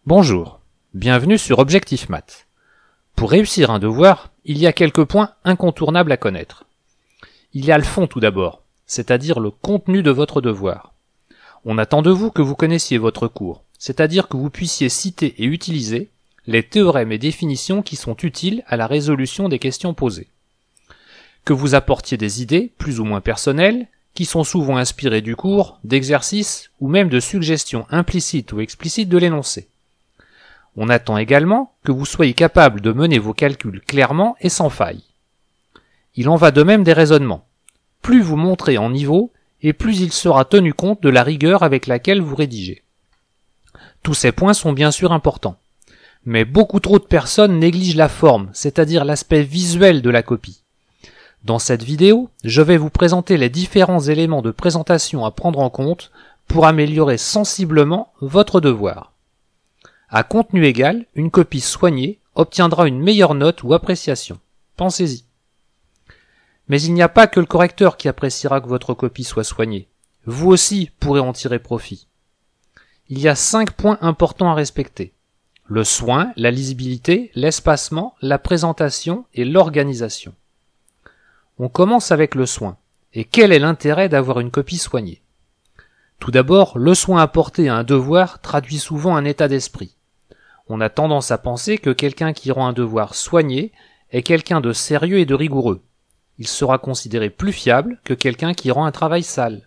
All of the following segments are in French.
Bonjour, bienvenue sur Objectif Maths. Pour réussir un devoir, il y a quelques points incontournables à connaître. Il y a le fond tout d'abord, c'est-à-dire le contenu de votre devoir. On attend de vous que vous connaissiez votre cours, c'est-à-dire que vous puissiez citer et utiliser les théorèmes et définitions qui sont utiles à la résolution des questions posées. Que vous apportiez des idées, plus ou moins personnelles, qui sont souvent inspirées du cours, d'exercices ou même de suggestions implicites ou explicites de l'énoncé. On attend également que vous soyez capable de mener vos calculs clairement et sans faille. Il en va de même des raisonnements. Plus vous montrez en niveau, et plus il sera tenu compte de la rigueur avec laquelle vous rédigez. Tous ces points sont bien sûr importants. Mais beaucoup trop de personnes négligent la forme, c'est-à-dire l'aspect visuel de la copie. Dans cette vidéo, je vais vous présenter les différents éléments de présentation à prendre en compte pour améliorer sensiblement votre devoir. À contenu égal, une copie soignée obtiendra une meilleure note ou appréciation. Pensez-y. Mais il n'y a pas que le correcteur qui appréciera que votre copie soit soignée. Vous aussi pourrez en tirer profit. Il y a 5 points importants à respecter. Le soin, la lisibilité, l'espacement, la présentation et l'organisation. On commence avec le soin. Et quel est l'intérêt d'avoir une copie soignée? Tout d'abord, le soin apporté à un devoir traduit souvent un état d'esprit. On a tendance à penser que quelqu'un qui rend un devoir soigné est quelqu'un de sérieux et de rigoureux. Il sera considéré plus fiable que quelqu'un qui rend un travail sale.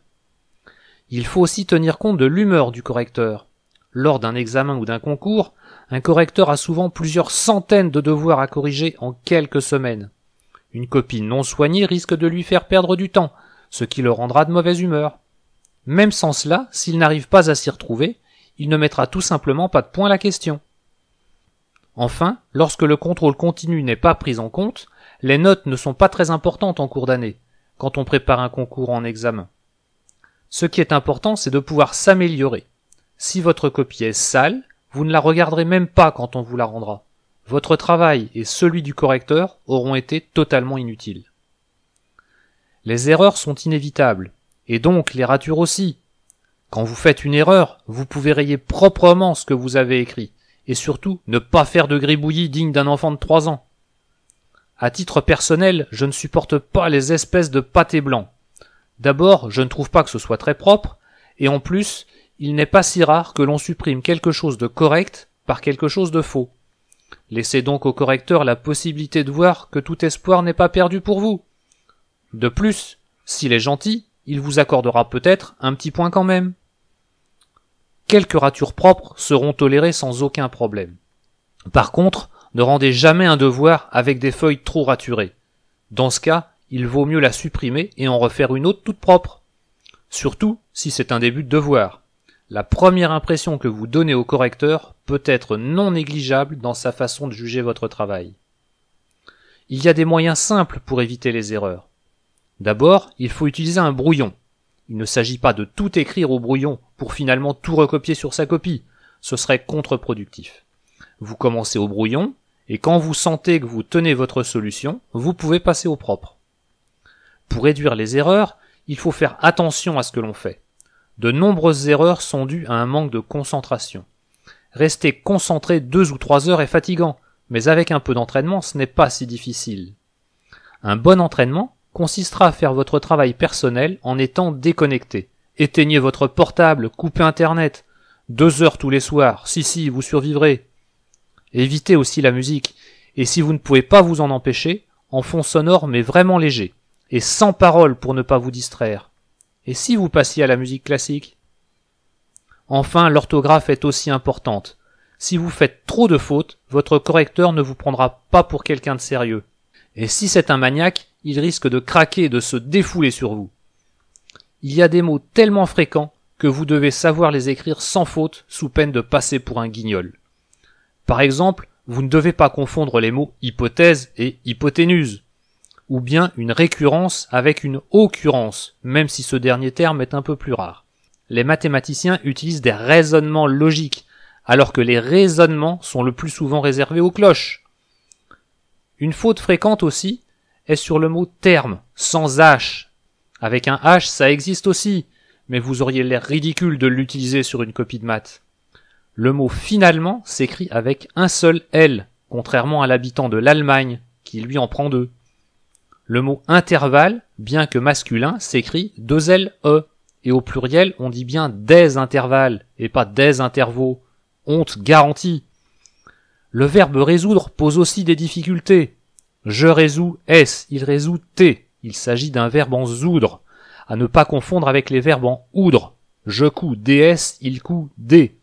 Il faut aussi tenir compte de l'humeur du correcteur. Lors d'un examen ou d'un concours, un correcteur a souvent plusieurs centaines de devoirs à corriger en quelques semaines. Une copie non soignée risque de lui faire perdre du temps, ce qui le rendra de mauvaise humeur. Même sans cela, s'il n'arrive pas à s'y retrouver, il ne mettra tout simplement pas de point à la question. Enfin, lorsque le contrôle continu n'est pas pris en compte, les notes ne sont pas très importantes en cours d'année, quand on prépare un concours en examen. Ce qui est important, c'est de pouvoir s'améliorer. Si votre copie est sale, vous ne la regarderez même pas quand on vous la rendra. Votre travail et celui du correcteur auront été totalement inutiles. Les erreurs sont inévitables, et donc les ratures aussi. Quand vous faites une erreur, vous pouvez rayer proprement ce que vous avez écrit, et surtout ne pas faire de gribouillis dignes d'un enfant de 3 ans. À titre personnel, je ne supporte pas les espèces de pâté blanc. D'abord, je ne trouve pas que ce soit très propre, et en plus, il n'est pas si rare que l'on supprime quelque chose de correct par quelque chose de faux. Laissez donc au correcteur la possibilité de voir que tout espoir n'est pas perdu pour vous. De plus, s'il est gentil, il vous accordera peut-être un petit point quand même. Quelques ratures propres seront tolérées sans aucun problème. Par contre, ne rendez jamais un devoir avec des feuilles trop raturées. Dans ce cas, il vaut mieux la supprimer et en refaire une autre toute propre. Surtout si c'est un début de devoir. La première impression que vous donnez au correcteur peut être non négligeable dans sa façon de juger votre travail. Il y a des moyens simples pour éviter les erreurs. D'abord, il faut utiliser un brouillon. Il ne s'agit pas de tout écrire au brouillon pour finalement tout recopier sur sa copie. Ce serait contre-productif. Vous commencez au brouillon, et quand vous sentez que vous tenez votre solution, vous pouvez passer au propre. Pour réduire les erreurs, il faut faire attention à ce que l'on fait. De nombreuses erreurs sont dues à un manque de concentration. Rester concentré 2 ou 3 heures est fatigant, mais avec un peu d'entraînement, ce n'est pas si difficile. Un bon entraînement consistera à faire votre travail personnel en étant déconnecté. Éteignez votre portable, coupez Internet. 2 heures tous les soirs, si, vous survivrez. Évitez aussi la musique, et si vous ne pouvez pas vous en empêcher, en fond sonore mais vraiment léger, et sans parole pour ne pas vous distraire. Et si vous passiez à la musique classique? Enfin, l'orthographe est aussi importante. Si vous faites trop de fautes, votre correcteur ne vous prendra pas pour quelqu'un de sérieux. Et si c'est un maniaque, il risque de craquer et de se défouler sur vous. Il y a des mots tellement fréquents que vous devez savoir les écrire sans faute sous peine de passer pour un guignol. Par exemple, vous ne devez pas confondre les mots hypothèse et hypoténuse, ou bien une récurrence avec une occurrence, même si ce dernier terme est un peu plus rare. Les mathématiciens utilisent des raisonnements logiques, alors que les raisonnements sont le plus souvent réservés aux cloches. Une faute fréquente aussi est sur le mot terme, sans H. Avec un H, ça existe aussi, mais vous auriez l'air ridicule de l'utiliser sur une copie de maths. Le mot finalement s'écrit avec un seul L, contrairement à l'habitant de l'Allemagne, qui lui en prend deux. Le mot intervalle, bien que masculin, s'écrit 2LE, et au pluriel on dit bien des intervalles, et pas des intervaux. Honte garantie. Le verbe résoudre pose aussi des difficultés. Je résous S, il résout T. Il s'agit d'un verbe en zoudre, à ne pas confondre avec les verbes en oudre. Je couds DS, il coud D.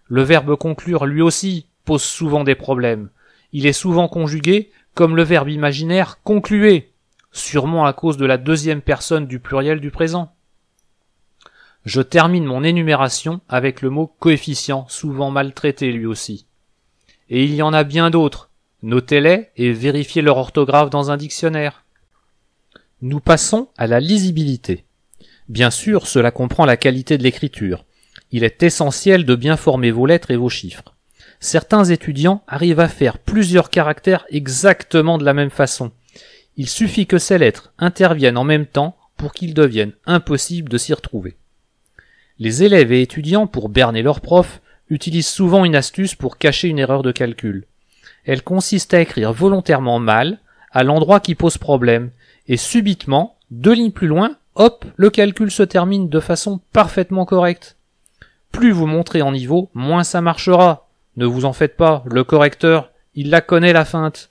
Le verbe conclure lui aussi pose souvent des problèmes. Il est souvent conjugué comme le verbe imaginaire concluer, sûrement à cause de la deuxième personne du pluriel du présent. Je termine mon énumération avec le mot coefficient, souvent maltraité lui aussi. Et il y en a bien d'autres. Notez-les et vérifiez leur orthographe dans un dictionnaire. Nous passons à la lisibilité. Bien sûr, cela comprend la qualité de l'écriture. Il est essentiel de bien former vos lettres et vos chiffres. Certains étudiants arrivent à faire plusieurs caractères exactement de la même façon. Il suffit que ces lettres interviennent en même temps pour qu'il devienne impossible de s'y retrouver. Les élèves et étudiants, pour berner leurs profs, utilisent souvent une astuce pour cacher une erreur de calcul. Elle consiste à écrire volontairement mal, à l'endroit qui pose problème, et subitement, 2 lignes plus loin, hop, le calcul se termine de façon parfaitement correcte. Plus vous montrez en niveau, moins ça marchera. Ne vous en faites pas, le correcteur, il la connaît la feinte.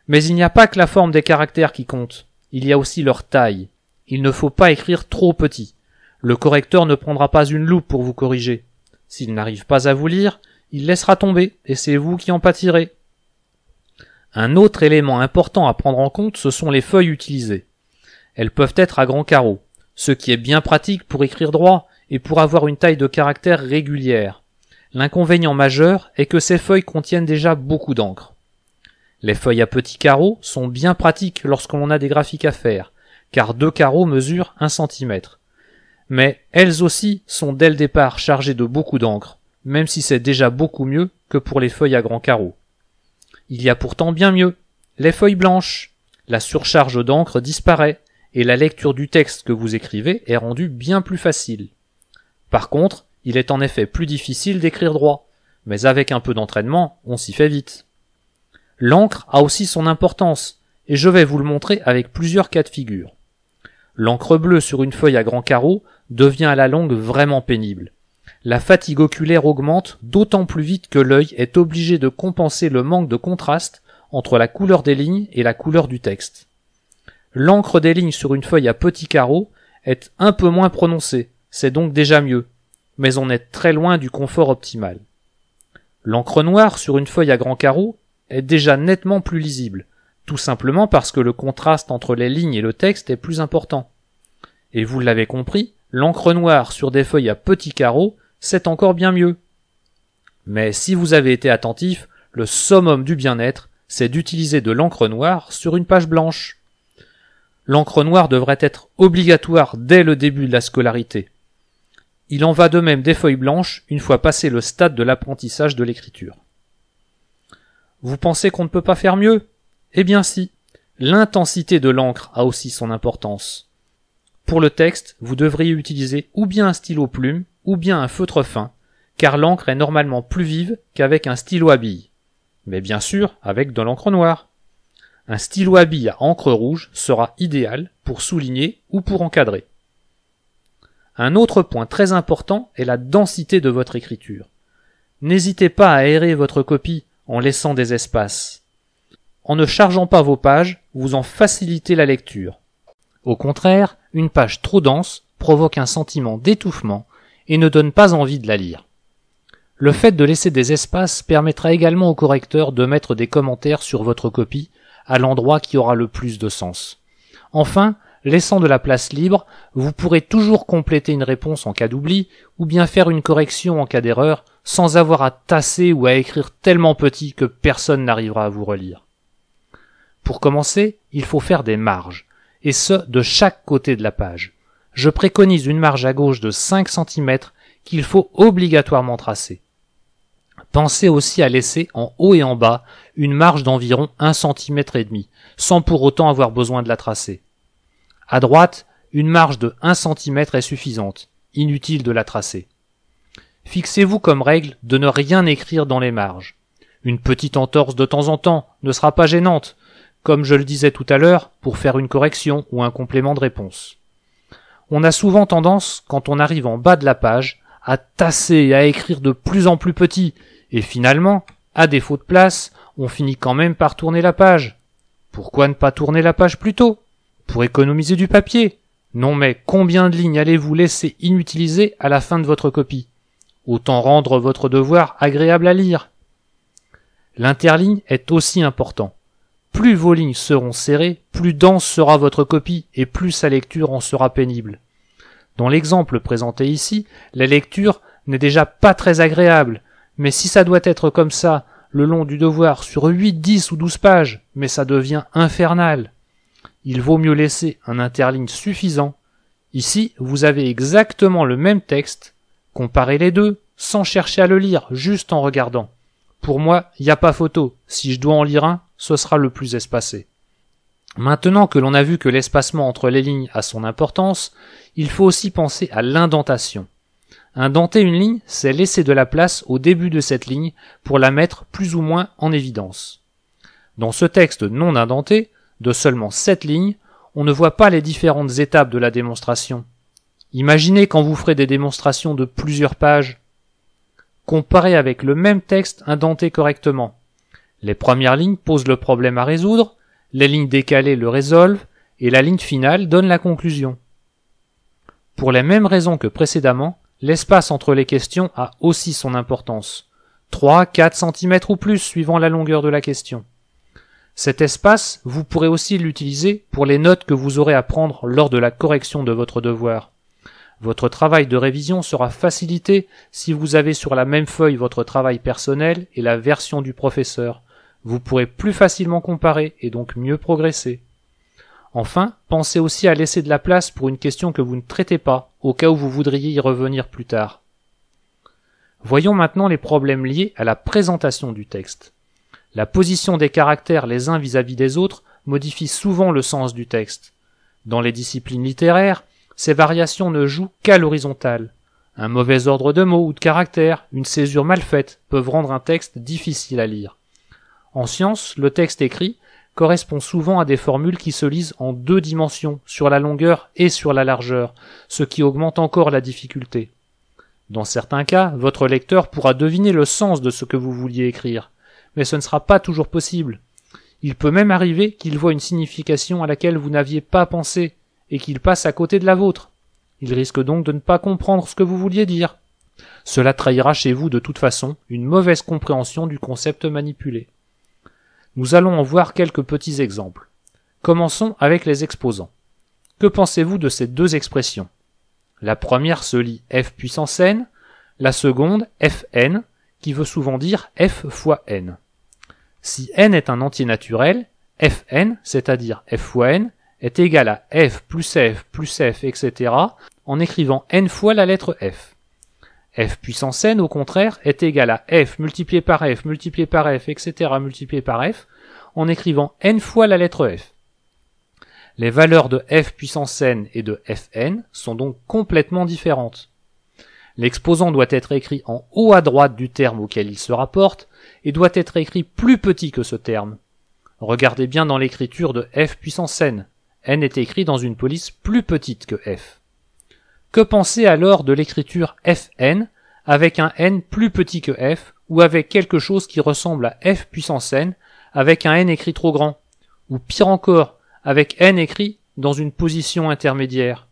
Mais il n'y a pas que la forme des caractères qui compte, il y a aussi leur taille. Il ne faut pas écrire trop petit. Le correcteur ne prendra pas une loupe pour vous corriger. S'il n'arrive pas à vous lire, il laissera tomber, et c'est vous qui en pâtirez. Un autre élément important à prendre en compte, ce sont les feuilles utilisées. Elles peuvent être à grands carreaux, ce qui est bien pratique pour écrire droit et pour avoir une taille de caractère régulière. L'inconvénient majeur est que ces feuilles contiennent déjà beaucoup d'encre. Les feuilles à petits carreaux sont bien pratiques lorsque l'on a des graphiques à faire, car 2 carreaux mesurent 1 cm. Mais elles aussi sont dès le départ chargées de beaucoup d'encre, même si c'est déjà beaucoup mieux que pour les feuilles à grands carreaux. Il y a pourtant bien mieux, les feuilles blanches. La surcharge d'encre disparaît, et la lecture du texte que vous écrivez est rendue bien plus facile. Par contre, il est en effet plus difficile d'écrire droit, mais avec un peu d'entraînement, on s'y fait vite. L'encre a aussi son importance, et je vais vous le montrer avec plusieurs cas de figure. L'encre bleue sur une feuille à grands carreaux devient à la longue vraiment pénible. La fatigue oculaire augmente d'autant plus vite que l'œil est obligé de compenser le manque de contraste entre la couleur des lignes et la couleur du texte. L'encre des lignes sur une feuille à petits carreaux est un peu moins prononcée, c'est donc déjà mieux, mais on est très loin du confort optimal. L'encre noire sur une feuille à grands carreaux est déjà nettement plus lisible, tout simplement parce que le contraste entre les lignes et le texte est plus important. Et vous l'avez compris, l'encre noire sur des feuilles à petits carreaux, c'est encore bien mieux. Mais si vous avez été attentif, le summum du bien-être, c'est d'utiliser de l'encre noire sur une page blanche. L'encre noire devrait être obligatoire dès le début de la scolarité. Il en va de même des feuilles blanches une fois passé le stade de l'apprentissage de l'écriture. Vous pensez qu'on ne peut pas faire mieux ? Eh bien si, l'intensité de l'encre a aussi son importance. Pour le texte, vous devriez utiliser ou bien un stylo plume, ou bien un feutre fin, car l'encre est normalement plus vive qu'avec un stylo à billes. Mais bien sûr, avec de l'encre noire. Un stylo à billes à encre rouge sera idéal pour souligner ou pour encadrer. Un autre point très important est la densité de votre écriture. N'hésitez pas à aérer votre copie en laissant des espaces. En ne chargeant pas vos pages, vous en facilitez la lecture. Au contraire, une page trop dense provoque un sentiment d'étouffement et ne donne pas envie de la lire. Le fait de laisser des espaces permettra également au correcteur de mettre des commentaires sur votre copie à l'endroit qui aura le plus de sens. Enfin, laissant de la place libre, vous pourrez toujours compléter une réponse en cas d'oubli ou bien faire une correction en cas d'erreur sans avoir à tasser ou à écrire tellement petit que personne n'arrivera à vous relire. Pour commencer, il faut faire des marges, et ce de chaque côté de la page. Je préconise une marge à gauche de 5 cm qu'il faut obligatoirement tracer. Pensez aussi à laisser en haut et en bas une marge d'environ 1,5 cm, sans pour autant avoir besoin de la tracer. À droite, une marge de 1 cm est suffisante, inutile de la tracer. fixez-vous comme règle de ne rien écrire dans les marges. Une petite entorse de temps en temps ne sera pas gênante, comme je le disais tout à l'heure, pour faire une correction ou un complément de réponse. On a souvent tendance, quand on arrive en bas de la page, à tasser et à écrire de plus en plus petit, et finalement, à défaut de place, on finit quand même par tourner la page. Pourquoi ne pas tourner la page plus tôt? Pour économiser du papier. Non mais combien de lignes allez-vous laisser inutilisées à la fin de votre copie? Autant rendre votre devoir agréable à lire. L'interligne est aussi important. Plus vos lignes seront serrées, plus dense sera votre copie et plus sa lecture en sera pénible. Dans l'exemple présenté ici, la lecture n'est déjà pas très agréable, mais si ça doit être comme ça le long du devoir sur 8, 10 ou 12 pages, mais ça devient infernal. Il vaut mieux laisser un interligne suffisant. Ici, vous avez exactement le même texte. Comparez les deux, sans chercher à le lire, juste en regardant. Pour moi, il n'y a pas photo. Si je dois en lire un, ce sera le plus espacé. Maintenant que l'on a vu que l'espacement entre les lignes a son importance, il faut aussi penser à l'indentation. Indenter une ligne, c'est laisser de la place au début de cette ligne pour la mettre plus ou moins en évidence. Dans ce texte non indenté, de seulement 7 lignes, on ne voit pas les différentes étapes de la démonstration. Imaginez quand vous ferez des démonstrations de plusieurs pages. Comparez avec le même texte indenté correctement. Les premières lignes posent le problème à résoudre, les lignes décalées le résolvent, et la ligne finale donne la conclusion. Pour les mêmes raisons que précédemment, l'espace entre les questions a aussi son importance. 3, 4 cm ou plus suivant la longueur de la question. Cet espace, vous pourrez aussi l'utiliser pour les notes que vous aurez à prendre lors de la correction de votre devoir. Votre travail de révision sera facilité si vous avez sur la même feuille votre travail personnel et la version du professeur. Vous pourrez plus facilement comparer et donc mieux progresser. Enfin, pensez aussi à laisser de la place pour une question que vous ne traitez pas, au cas où vous voudriez y revenir plus tard. Voyons maintenant les problèmes liés à la présentation du texte. La position des caractères les uns vis-à-vis des autres modifie souvent le sens du texte. Dans les disciplines littéraires, ces variations ne jouent qu'à l'horizontale. Un mauvais ordre de mots ou de caractères, une césure mal faite peuvent rendre un texte difficile à lire. En sciences, le texte écrit correspond souvent à des formules qui se lisent en 2 dimensions, sur la longueur et sur la largeur, ce qui augmente encore la difficulté. Dans certains cas, votre lecteur pourra deviner le sens de ce que vous vouliez écrire, mais ce ne sera pas toujours possible. Il peut même arriver qu'il voie une signification à laquelle vous n'aviez pas pensé, et qu'il passe à côté de la vôtre. Il risque donc de ne pas comprendre ce que vous vouliez dire. Cela trahira chez vous de toute façon une mauvaise compréhension du concept manipulé. Nous allons en voir quelques petits exemples. Commençons avec les exposants. Que pensez-vous de ces 2 expressions? La première se lit f puissance n, la seconde fn, qui veut souvent dire f fois n. Si n est un entier naturel, fn, c'est-à-dire f fois n, est égal à f, etc., en écrivant n fois la lettre f. F puissance n, au contraire, est égal à f multiplié par f, etc., multiplié par f, en écrivant n fois la lettre f. Les valeurs de f puissance n et de fn sont donc complètement différentes. L'exposant doit être écrit en haut à droite du terme auquel il se rapporte, et doit être écrit plus petit que ce terme. Regardez bien dans l'écriture de f puissance n. N est écrit dans une police plus petite que f. Que penser alors de l'écriture fn avec un n plus petit que f, ou avec quelque chose qui ressemble à f puissance n avec un n écrit trop grand, ou pire encore, avec n écrit dans une position intermédiaire?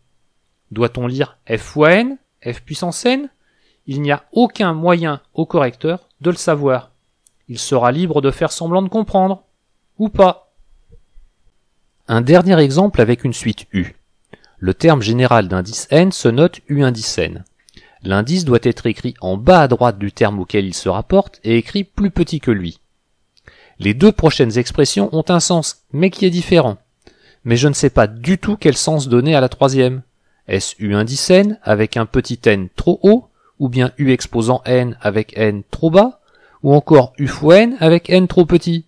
Doit-on lire f fois n, f puissance n? Il n'y a aucun moyen au correcteur de le savoir. Il sera libre de faire semblant de comprendre, ou pas. Un dernier exemple avec une suite U. Le terme général d'indice n se note U indice n. L'indice doit être écrit en bas à droite du terme auquel il se rapporte et écrit plus petit que lui. Les 2 prochaines expressions ont un sens, mais qui est différent. Mais je ne sais pas du tout quel sens donner à la troisième. Est-ce U indice n avec un petit n trop haut, ou bien U exposant n avec n trop bas, ou encore U fois n avec n trop petit?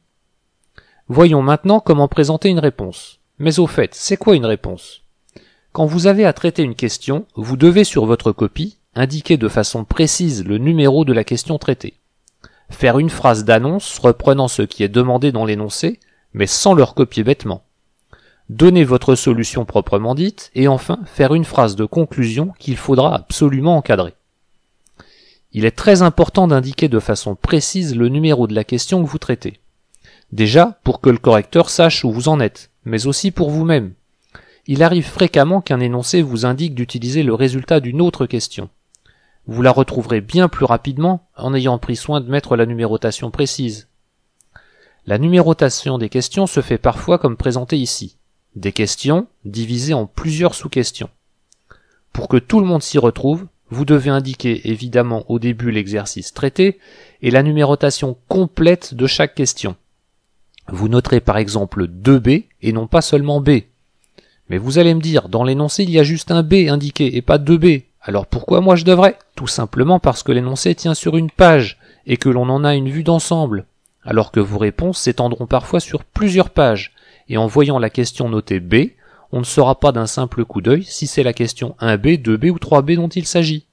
Voyons maintenant comment présenter une réponse. Mais au fait, c'est quoi une réponse? Quand vous avez à traiter une question, vous devez sur votre copie indiquer de façon précise le numéro de la question traitée. Faire une phrase d'annonce reprenant ce qui est demandé dans l'énoncé, mais sans le recopier bêtement. Donner votre solution proprement dite, et enfin faire une phrase de conclusion qu'il faudra absolument encadrer. Il est très important d'indiquer de façon précise le numéro de la question que vous traitez. Déjà, pour que le correcteur sache où vous en êtes, mais aussi pour vous-même. Il arrive fréquemment qu'un énoncé vous indique d'utiliser le résultat d'une autre question. Vous la retrouverez bien plus rapidement en ayant pris soin de mettre la numérotation précise. La numérotation des questions se fait parfois comme présenté ici. Des questions divisées en plusieurs sous-questions. Pour que tout le monde s'y retrouve, vous devez indiquer évidemment au début l'exercice traité et la numérotation complète de chaque question. Vous noterez par exemple 2B et non pas seulement B. Mais vous allez me dire, dans l'énoncé il y a juste un B indiqué et pas 2B. Alors pourquoi moi je devrais? Tout simplement parce que l'énoncé tient sur une page et que l'on en a une vue d'ensemble, alors que vos réponses s'étendront parfois sur plusieurs pages, et en voyant la question notée B, on ne saura pas d'un simple coup d'œil si c'est la question 1B, 2B ou 3B dont il s'agit.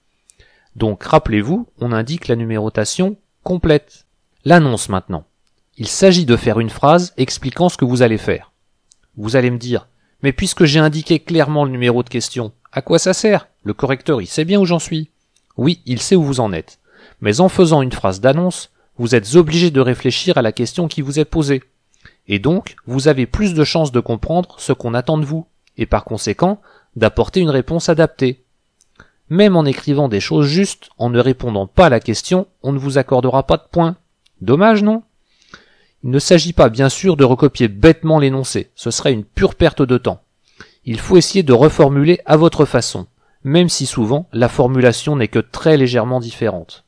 Donc rappelez-vous, on indique la numérotation complète. L'annonce maintenant. Il s'agit de faire une phrase expliquant ce que vous allez faire. Vous allez me dire, mais puisque j'ai indiqué clairement le numéro de question, à quoi ça sert? Le correcteur, il sait bien où j'en suis. Oui, il sait où vous en êtes. Mais en faisant une phrase d'annonce, vous êtes obligé de réfléchir à la question qui vous est posée. Et donc, vous avez plus de chances de comprendre ce qu'on attend de vous, et par conséquent, d'apporter une réponse adaptée. Même en écrivant des choses justes, en ne répondant pas à la question, on ne vous accordera pas de points. Dommage, non? Il ne s'agit pas bien sûr de recopier bêtement l'énoncé, ce serait une pure perte de temps. Il faut essayer de reformuler à votre façon, même si souvent la formulation n'est que très légèrement différente.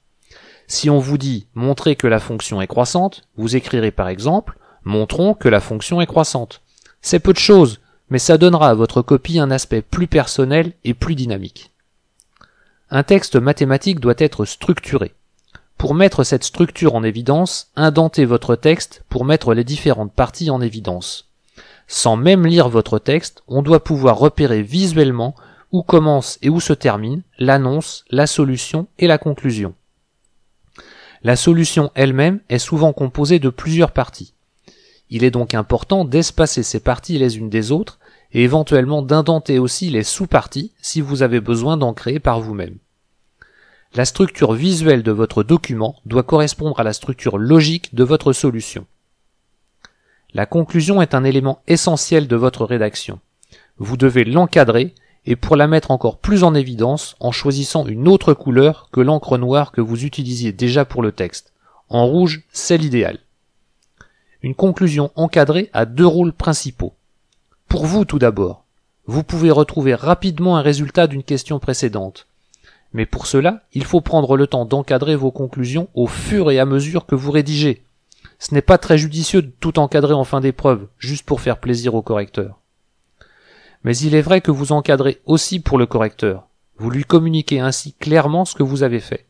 Si on vous dit « montrer que la fonction est croissante », vous écrirez par exemple « montrons que la fonction est croissante ». C'est peu de choses, mais ça donnera à votre copie un aspect plus personnel et plus dynamique. Un texte mathématique doit être structuré. Pour mettre cette structure en évidence, indentez votre texte pour mettre les différentes parties en évidence. Sans même lire votre texte, on doit pouvoir repérer visuellement où commence et où se termine l'annonce, la solution et la conclusion. La solution elle-même est souvent composée de plusieurs parties. Il est donc important d'espacer ces parties les unes des autres et éventuellement d'indenter aussi les sous-parties si vous avez besoin d'en créer par vous-même. La structure visuelle de votre document doit correspondre à la structure logique de votre solution. La conclusion est un élément essentiel de votre rédaction. Vous devez l'encadrer et pour la mettre encore plus en évidence en choisissant une autre couleur que l'encre noire que vous utilisiez déjà pour le texte. En rouge, c'est l'idéal. Une conclusion encadrée a deux rôles principaux. Pour vous tout d'abord, vous pouvez retrouver rapidement un résultat d'une question précédente. Mais pour cela, il faut prendre le temps d'encadrer vos conclusions au fur et à mesure que vous rédigez. Ce n'est pas très judicieux de tout encadrer en fin d'épreuve, juste pour faire plaisir au correcteur. Mais il est vrai que vous encadrez aussi pour le correcteur. Vous lui communiquez ainsi clairement ce que vous avez fait.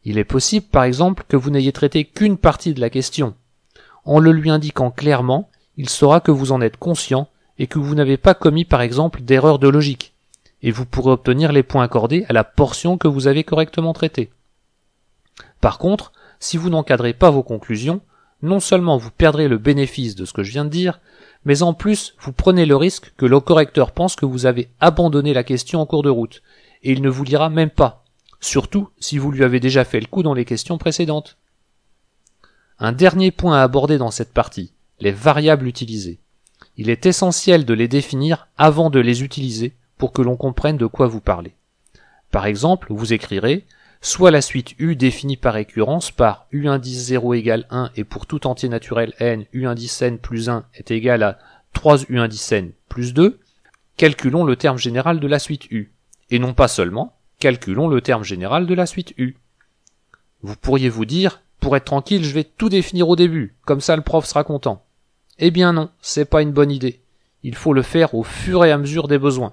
Il est possible, par exemple, que vous n'ayez traité qu'une partie de la question. En le lui indiquant clairement, il saura que vous en êtes conscient et que vous n'avez pas commis, par exemple, d'erreur de logique. Et vous pourrez obtenir les points accordés à la portion que vous avez correctement traitée. Par contre, si vous n'encadrez pas vos conclusions, non seulement vous perdrez le bénéfice de ce que je viens de dire, mais en plus vous prenez le risque que le correcteur pense que vous avez abandonné la question en cours de route, et il ne vous lira même pas, surtout si vous lui avez déjà fait le coup dans les questions précédentes. Un dernier point à aborder dans cette partie, les variables utilisées. Il est essentiel de les définir avant de les utiliser, pour que l'on comprenne de quoi vous parlez. Par exemple, vous écrirez soit la suite U définie par récurrence par U indice 0 égale 1 et pour tout entier naturel n, U indice n plus 1 est égal à 3 U indice n plus 2, calculons le terme général de la suite U. Et non pas seulement, calculons le terme général de la suite U. Vous pourriez vous dire, pour être tranquille, je vais tout définir au début, comme ça le prof sera content. Eh bien non, c'est pas une bonne idée. Il faut le faire au fur et à mesure des besoins.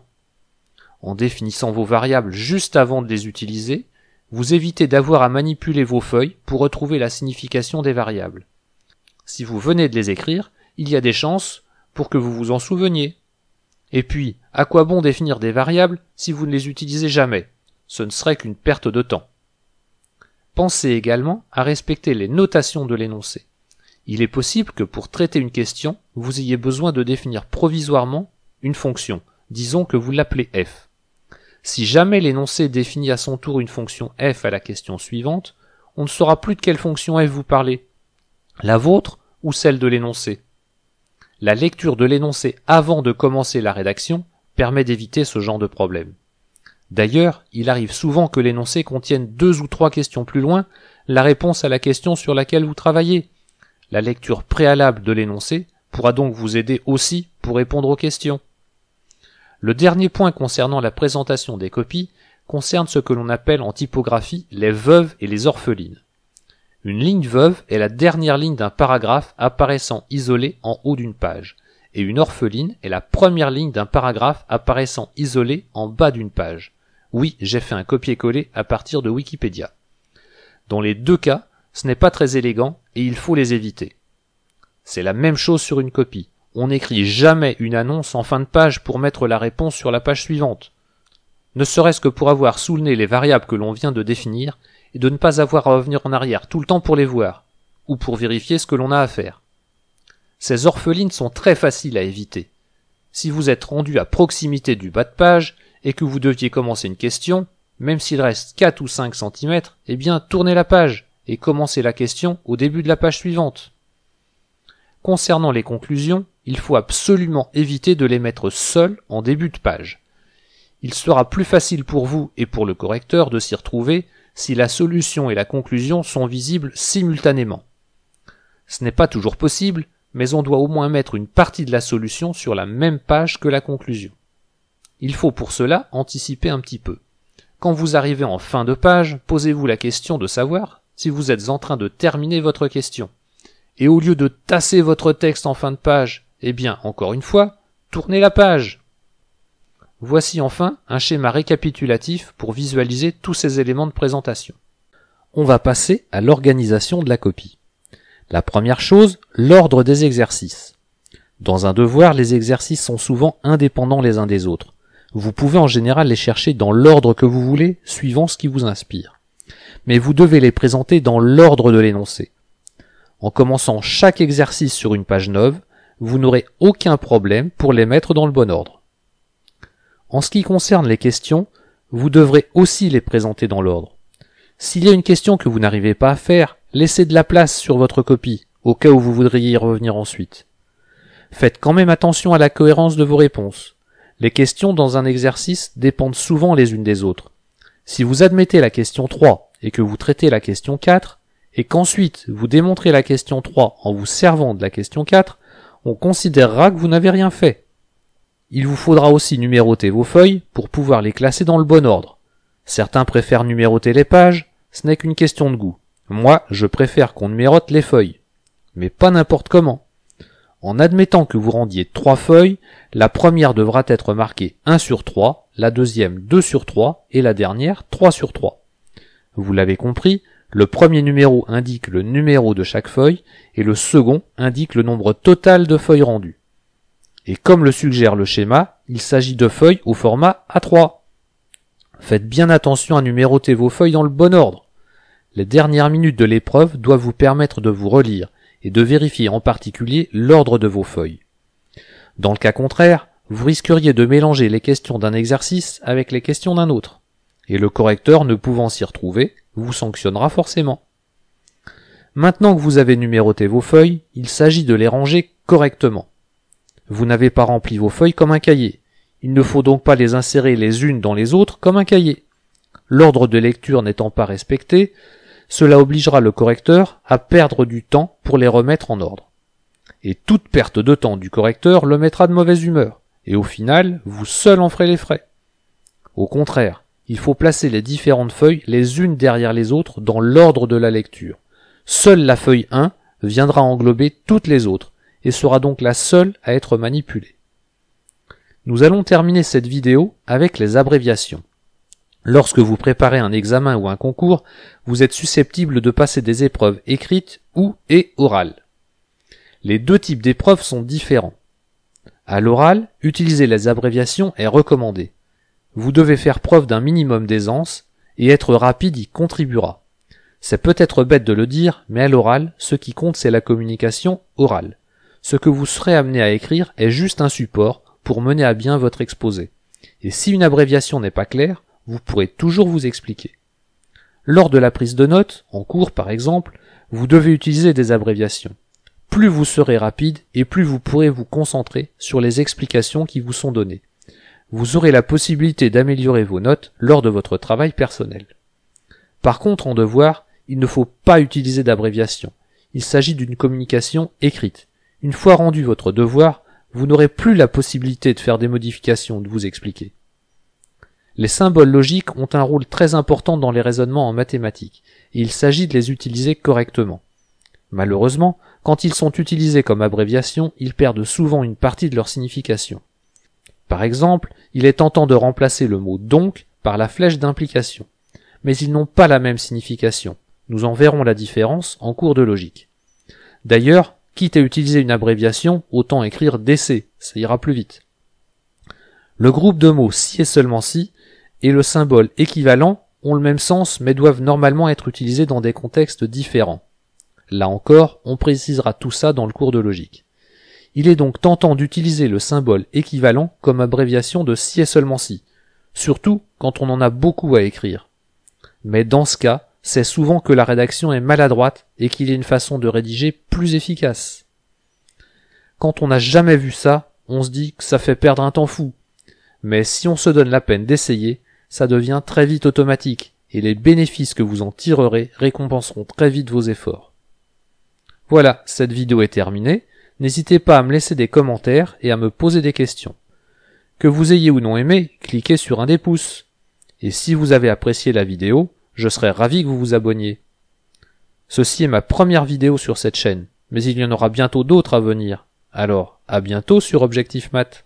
En définissant vos variables juste avant de les utiliser, vous évitez d'avoir à manipuler vos feuilles pour retrouver la signification des variables. Si vous venez de les écrire, il y a des chances pour que vous vous en souveniez. Et puis, à quoi bon définir des variables si vous ne les utilisez jamais? ce ne serait qu'une perte de temps. Pensez également à respecter les notations de l'énoncé. Il est possible que pour traiter une question, vous ayez besoin de définir provisoirement une fonction, disons que vous l'appelez f. Si jamais l'énoncé définit à son tour une fonction f à la question suivante, on ne saura plus de quelle fonction f vous parlez, la vôtre ou celle de l'énoncé. La lecture de l'énoncé avant de commencer la rédaction permet d'éviter ce genre de problème. D'ailleurs, il arrive souvent que l'énoncé contienne 2 ou 3 questions plus loin la réponse à la question sur laquelle vous travaillez. La lecture préalable de l'énoncé pourra donc vous aider aussi pour répondre aux questions. Le dernier point concernant la présentation des copies concerne ce que l'on appelle en typographie les veuves et les orphelines. Une ligne veuve est la dernière ligne d'un paragraphe apparaissant isolée en haut d'une page, et une orpheline est la première ligne d'un paragraphe apparaissant isolée en bas d'une page. Oui, j'ai fait un copier-coller à partir de Wikipédia. Dans les 2 cas, ce n'est pas très élégant et il faut les éviter. C'est la même chose sur une copie. On n'écrit jamais une annonce en fin de page pour mettre la réponse sur la page suivante. Ne serait-ce que pour avoir sous le nez les variables que l'on vient de définir et de ne pas avoir à revenir en arrière tout le temps pour les voir, ou pour vérifier ce que l'on a à faire. Ces orphelines sont très faciles à éviter. Si vous êtes rendu à proximité du bas de page et que vous deviez commencer une question, même s'il reste 4 ou 5 cm, eh bien tournez la page et commencez la question au début de la page suivante. Concernant les conclusions, il faut absolument éviter de les mettre seules en début de page. Il sera plus facile pour vous et pour le correcteur de s'y retrouver si la solution et la conclusion sont visibles simultanément. Ce n'est pas toujours possible, mais on doit au moins mettre une partie de la solution sur la même page que la conclusion. Il faut pour cela anticiper un petit peu. Quand vous arrivez en fin de page, posez-vous la question de savoir si vous êtes en train de terminer votre question. Et au lieu de tasser votre texte en fin de page, eh bien, encore une fois, tournez la page. Voici enfin un schéma récapitulatif pour visualiser tous ces éléments de présentation. On va passer à l'organisation de la copie. La première chose, l'ordre des exercices. Dans un devoir, les exercices sont souvent indépendants les uns des autres. Vous pouvez en général les chercher dans l'ordre que vous voulez, suivant ce qui vous inspire. Mais vous devez les présenter dans l'ordre de l'énoncé. En commençant chaque exercice sur une page neuve, vous n'aurez aucun problème pour les mettre dans le bon ordre. En ce qui concerne les questions, vous devrez aussi les présenter dans l'ordre. S'il y a une question que vous n'arrivez pas à faire, laissez de la place sur votre copie, au cas où vous voudriez y revenir ensuite. Faites quand même attention à la cohérence de vos réponses. Les questions dans un exercice dépendent souvent les unes des autres. Si vous admettez la question 3 et que vous traitez la question 4, et qu'ensuite vous démontrez la question 3 en vous servant de la question 4, on considérera que vous n'avez rien fait. Il vous faudra aussi numéroter vos feuilles pour pouvoir les classer dans le bon ordre. Certains préfèrent numéroter les pages, ce n'est qu'une question de goût. Moi, je préfère qu'on numérote les feuilles. Mais pas n'importe comment. En admettant que vous rendiez 3 feuilles, la première devra être marquée 1 sur 3, la deuxième 2 sur 3 et la dernière 3 sur 3. Vous l'avez compris, le premier numéro indique le numéro de chaque feuille et le second indique le nombre total de feuilles rendues. Et comme le suggère le schéma, il s'agit de feuilles au format A3. Faites bien attention à numéroter vos feuilles dans le bon ordre. Les dernières minutes de l'épreuve doivent vous permettre de vous relire et de vérifier en particulier l'ordre de vos feuilles. Dans le cas contraire, vous risqueriez de mélanger les questions d'un exercice avec les questions d'un autre, et le correcteur ne pouvant s'y retrouver, vous sanctionnera forcément. Maintenant que vous avez numéroté vos feuilles, il s'agit de les ranger correctement. Vous n'avez pas rempli vos feuilles comme un cahier. Il ne faut donc pas les insérer les unes dans les autres comme un cahier. L'ordre de lecture n'étant pas respecté, cela obligera le correcteur à perdre du temps pour les remettre en ordre. Et toute perte de temps du correcteur le mettra de mauvaise humeur, et au final, vous seul en ferez les frais. Au contraire, il faut placer les différentes feuilles les unes derrière les autres dans l'ordre de la lecture. Seule la feuille 1 viendra englober toutes les autres, et sera donc la seule à être manipulée. Nous allons terminer cette vidéo avec les abréviations. Lorsque vous préparez un examen ou un concours, vous êtes susceptible de passer des épreuves écrites ou et orales. Les deux types d'épreuves sont différents. À l'oral, utiliser les abréviations est recommandé. Vous devez faire preuve d'un minimum d'aisance, et être rapide y contribuera. C'est peut-être bête de le dire, mais à l'oral, ce qui compte c'est la communication orale. Ce que vous serez amené à écrire est juste un support pour mener à bien votre exposé. Et si une abréviation n'est pas claire, vous pourrez toujours vous expliquer. Lors de la prise de notes, en cours par exemple, vous devez utiliser des abréviations. Plus vous serez rapide et plus vous pourrez vous concentrer sur les explications qui vous sont données. Vous aurez la possibilité d'améliorer vos notes lors de votre travail personnel. Par contre, en devoir, il ne faut pas utiliser d'abréviation. Il s'agit d'une communication écrite. Une fois rendu votre devoir, vous n'aurez plus la possibilité de faire des modifications, de vous expliquer. Les symboles logiques ont un rôle très important dans les raisonnements en mathématiques, et il s'agit de les utiliser correctement. Malheureusement, quand ils sont utilisés comme abréviation, ils perdent souvent une partie de leur signification. Par exemple, il est tentant de remplacer le mot « donc » par la flèche d'implication. Mais ils n'ont pas la même signification. Nous en verrons la différence en cours de logique. D'ailleurs, quitte à utiliser une abréviation, autant écrire « DC », ça ira plus vite. Le groupe de mots « si et seulement si » et le symbole équivalent ont le même sens mais doivent normalement être utilisés dans des contextes différents. Là encore, on précisera tout ça dans le cours de logique. Il est donc tentant d'utiliser le symbole équivalent comme abréviation de si et seulement si, surtout quand on en a beaucoup à écrire. Mais dans ce cas, c'est souvent que la rédaction est maladroite et qu'il y a une façon de rédiger plus efficace. Quand on n'a jamais vu ça, on se dit que ça fait perdre un temps fou. Mais si on se donne la peine d'essayer, ça devient très vite automatique et les bénéfices que vous en tirerez récompenseront très vite vos efforts. Voilà, cette vidéo est terminée. N'hésitez pas à me laisser des commentaires et à me poser des questions. Que vous ayez ou non aimé, cliquez sur un des pouces. Et si vous avez apprécié la vidéo, je serais ravi que vous vous abonniez. Ceci est ma première vidéo sur cette chaîne, mais il y en aura bientôt d'autres à venir. Alors, à bientôt sur Objectif Math.